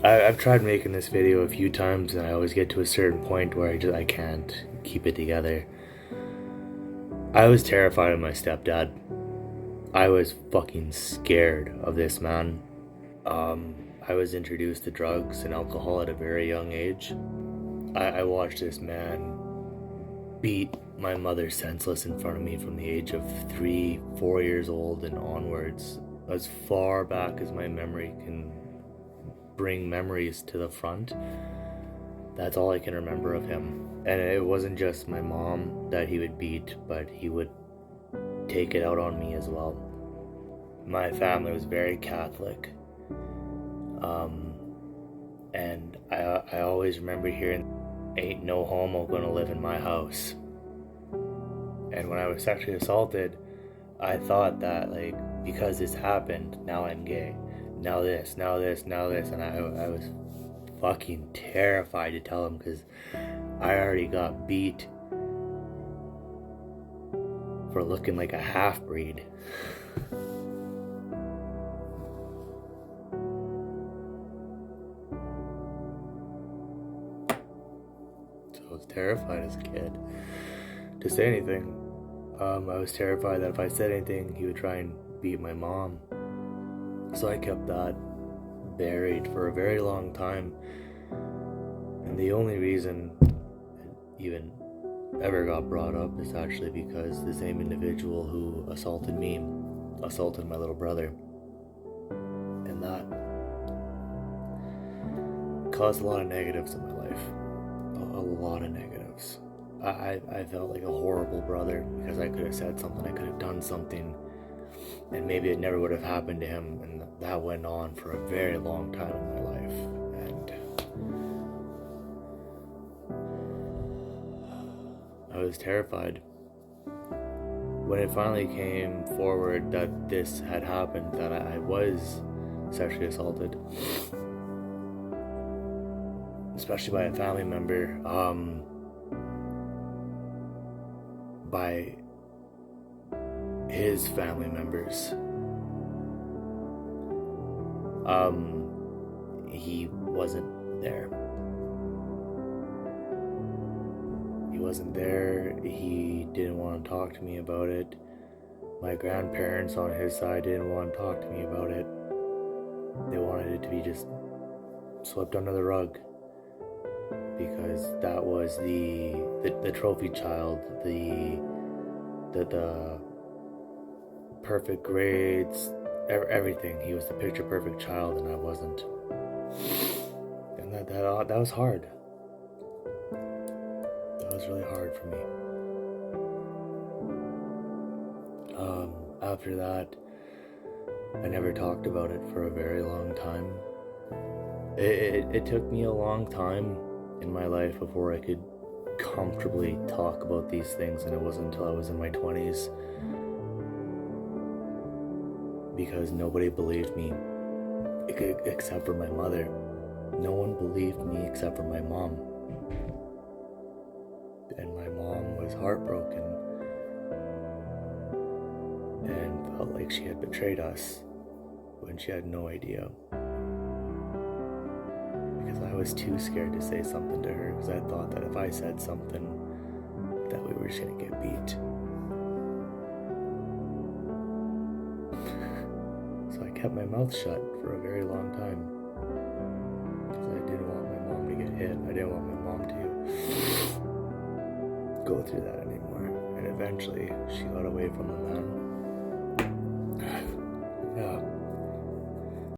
I've tried making this video a few times, and I always get to a certain point where I can't keep it together. I was terrified of my stepdad. I was fucking scared of this man. I was introduced to drugs and alcohol at a very young age. I watched this man beat my mother senseless in front of me from the age of 3, 4 years old and onwards, as far back as my memory can bring memories to the front. That's all I can remember of him. And it wasn't just my mom that he would beat, but he would take it out on me as well. My family was very Catholic. And I always remember hearing, "Ain't no homo gonna live in my house." And when I was sexually assaulted, I thought that, like, because this happened, now I'm gay. Now this, now this, now this. And I was fucking terrified to tell him, because I already got beat for looking like a half-breed. So I was terrified as a kid to say anything. I was terrified that if I said anything, he would try and beat my mom. So I kept that buried for a very long time. And the only reason it even ever got brought up is actually because the same individual who assaulted me assaulted my little brother. And that caused a lot of negatives in my life. A lot of negatives. I felt like a horrible brother because I could have said something, I could have done something, and maybe it never would have happened to him. And that went on for a very long time in my life. And I was terrified. When it finally came forward that this had happened, that I was sexually assaulted, especially by a family member, by his family members, he wasn't there. He wasn't there. He didn't want to talk to me about it. My grandparents on his side didn't want to talk to me about it. They wanted it to be just swept under the rug, because that was the trophy child, the perfect grades, everything. He was the picture perfect child, and I wasn't. And that was hard. That was really hard for me. After that, I never talked about it for a very long time. It took me a long time in my life before I could comfortably talk about these things, and it wasn't until I was in my 20s, because nobody believed me except for my mother. No one believed me except for my mom. And my mom was heartbroken and felt like she had betrayed us when she had no idea. Because I was too scared to say something to her, because I thought that if I said something, that we were just gonna get beat. So I kept my mouth shut for a very long time, because I didn't want my mom to get hit. I didn't want my mom to go through that anymore. And eventually she got away from the man.